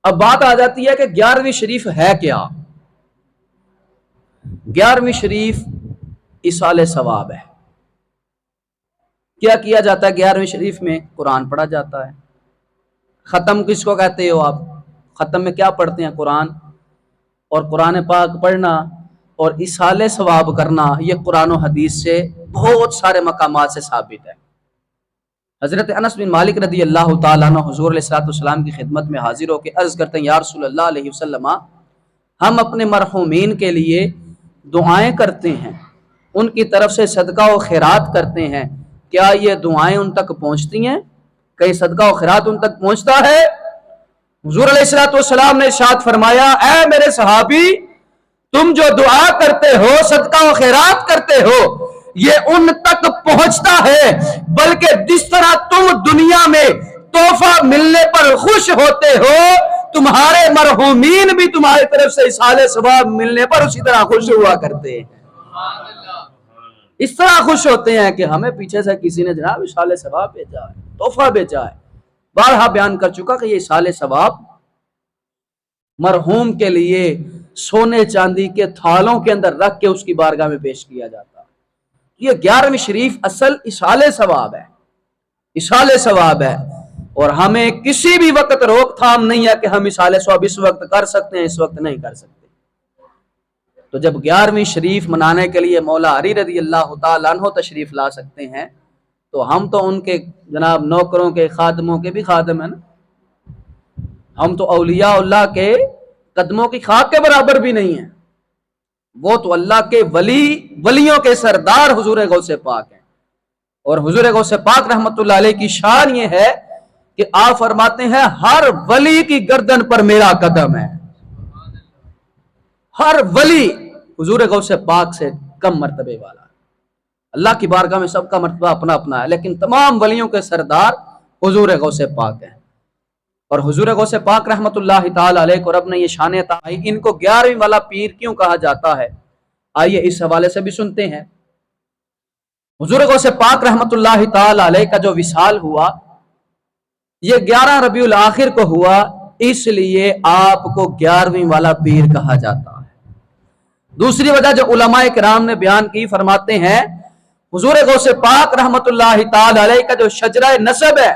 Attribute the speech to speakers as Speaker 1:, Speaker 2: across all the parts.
Speaker 1: اب بات آ جاتی ہے کہ 11ویں شریف ہے کیا؟ 11ویں شریف ایصال ثواب ہے۔ کیا کیا جاتا ہے 11ویں شریف میں؟ قرآن پڑھا جاتا ہے۔ ختم کس کو کہتے ہو آپ؟ ختم میں کیا پڑھتے ہیں؟ قرآن۔ اور قرآن پاک پڑھنا اور ایصال ثواب کرنا یہ قرآن و حدیث سے بہت سارے مقامات سے ثابت ہے۔ حضرت انس بن مالک رضی اللہ تعالیٰ عنہ حضور علیہ الصلوۃ والسلام کی خدمت میں حاضر ہو کے عرض کرتے ہیں، یا رسول اللہ علیہ وسلم، ہم اپنے مرحومین کے لیے دعائیں کرتے ہیں، ان کی طرف سے صدقہ و خیرات کرتے ہیں، کیا یہ دعائیں ان تک پہنچتی ہیں؟ کہیں صدقہ و خیرات ان تک پہنچتا ہے؟ حضور علیہ الصلوۃ والسلام نے ارشاد فرمایا، اے میرے صحابی، تم جو دعا کرتے ہو، صدقہ و خیرات کرتے ہو، یہ ان تک پہنچتا ہے، بلکہ جس طرح تم دنیا میں تحفہ ملنے پر خوش ہوتے ہو، تمہارے مرحومین بھی تمہاری طرف سے ایصال ثواب ملنے پر اسی طرح خوش ہوا کرتے ہیں۔ اس طرح خوش ہوتے ہیں کہ ہمیں پیچھے سے کسی نے جناب ایصال ثواب بھیجا ہے، تحفہ بھیجا ہے۔ بارہا بیان کر چکا کہ یہ ایصال ثواب مرحوم کے لیے سونے چاندی کے تھالوں کے اندر رکھ کے اس کی بارگاہ میں پیش کیا جاتا ہے۔ یہ 11ویں شریف اصل ایصال ثواب ہے، ایصال ثواب ہے، اور ہمیں کسی بھی وقت روک تھام نہیں ہے کہ ہم ایصال ثواب اس وقت کر سکتے ہیں، اس وقت نہیں کر سکتے۔ تو جب 11ویں شریف منانے کے لیے مولا علی رضی اللہ تعالیٰ عنہ تشریف لا سکتے ہیں، تو ہم تو ان کے جناب نوکروں کے، خادموں کے بھی خادم ہیں نا۔ ہم تو اولیاء اللہ کے قدموں کی خاک کے برابر بھی نہیں ہیں، وہ تو اللہ کے ولیوں کے سردار حضور غوث پاک ہیں۔ اور حضور غوث پاک رحمت اللہ علیہ کی شان یہ ہے کہ آپ فرماتے ہیں، ہر ولی کی گردن پر میرا قدم ہے۔ ہر ولی حضور غوث پاک سے کم مرتبے والا ہے۔ اللہ کی بارگاہ میں سب کا مرتبہ اپنا اپنا ہے، لیکن تمام ولیوں کے سردار حضور غوث پاک ہیں۔ اور حضور غوث پاک رحمت اللہ تعالی علیہ کو رب نے یہ شان عطا کی۔ ان کو 11ویں والا پیر کیوں کہا جاتا ہے؟ آئیے اس حوالے سے بھی سنتے ہیں۔ حضور غوث پاک رحمت اللہ تعالی علیہ کا جو وصال ہوا، یہ 11 ربیع الاخر کو ہوا، اس لیے آپ کو 11ویں والا پیر کہا جاتا ہے۔ دوسری وجہ جو علماء کرام نے بیان کی، فرماتے ہیں حضور غوث پاک رحمت اللہ تعالی علیہ کا جو شجرہ نسب ہے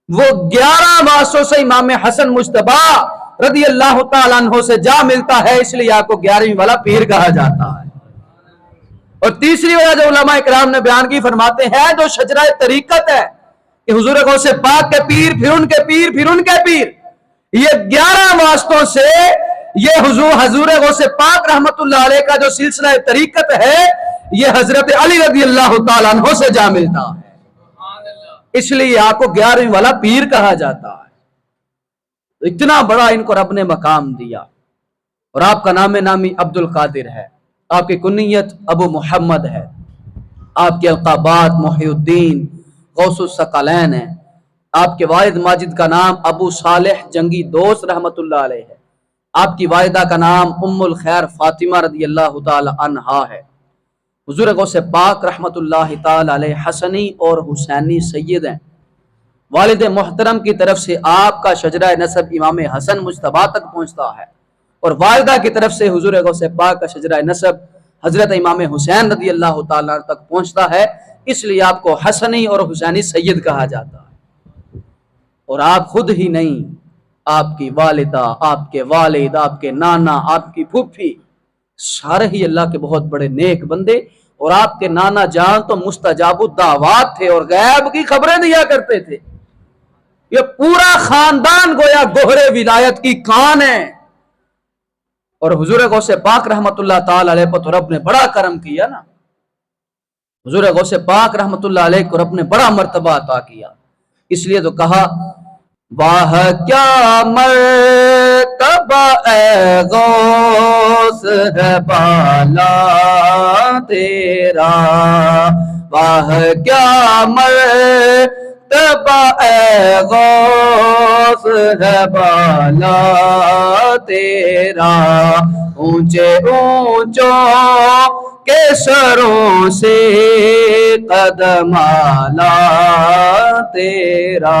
Speaker 1: وہ 11 واسوں سے امام حسن مجتبی رضی اللہ تعالیٰ عنہ سے جا ملتا ہے، اس لیے آپ کو 11ویں والا پیر کہا جاتا ہے۔ اور تیسری وجہ جو علماء کرام نے بیان کی، فرماتے ہیں جو شجرہ طریقت ہے کہ حضور غوث پاک کے پیر، پھر ان کے پیر، پھر ان کے پیر، یہ 11 واسطوں سے یہ حضور غوث پاک رحمت اللہ علیہ کا جو سلسلہ طریقت ہے، یہ حضرت علی رضی اللہ تعالیٰ عنہ سے جا ملتا ہے، اس لیے آپ کو 11ویں والا پیر کہا جاتا ہے۔ تو اتنا بڑا ان کو رب نے مقام دیا۔ اور آپ کا نام نامی عبد القادر ہے، آپ کی کنیت ابو محمد ہے، آپ کے القابات محی الدین، غوث الثقلین ہیں، آپ کے والد ماجد کا نام ابو صالح جنگی دوست رحمت اللہ علیہ ہے، آپ کی والدہ کا نام ام الخیر فاطمہ رضی اللہ تعالی عنہا ہے۔ حضور غوث پاک رحمت اللہ تعالی علیہ حسنی اور حسینی سید ہیں۔ والد محترم کی طرف سے آپ کا شجرہ نسب امام حسن مجتبی تک پہنچتا ہے، اور والدہ کی طرف سے حضور غوث پاک کا شجرہ نسب حضرت امام حسین رضی اللہ تعالیٰ تک پہنچتا ہے، اس لیے آپ کو حسنی اور حسینی سید کہا جاتا ہے۔ اور آپ خود ہی نہیں، آپ کی والدہ، آپ کے والد، آپ کے نانا، آپ کی پھوپھی، سارے ہی اللہ کے بہت بڑے نیک بندے، اور آپ کے نانا جان تو مستجاب الدعوات تھے اور غیب کی خبریں دیا کرتے تھے۔ یہ پورا خاندان گویا گوہرے ولایت کی کان ہے۔ اور حضور غوث پاک رحمت اللہ تعالی علیہ پر تو رب نے بڑا کرم کیا نا، حضور غوث پاک رحمت اللہ علیہ کو رب نے بڑا مرتبہ عطا کیا، اس لیے تو کہا واہ کیا مرتبہ اے غوث ہے بالا تیرا، واہ کیا مرتبہ اے غوث ہے بالا تیرا، اونچے اونچوں کے سروں سے قدم اعلیٰ تیرا۔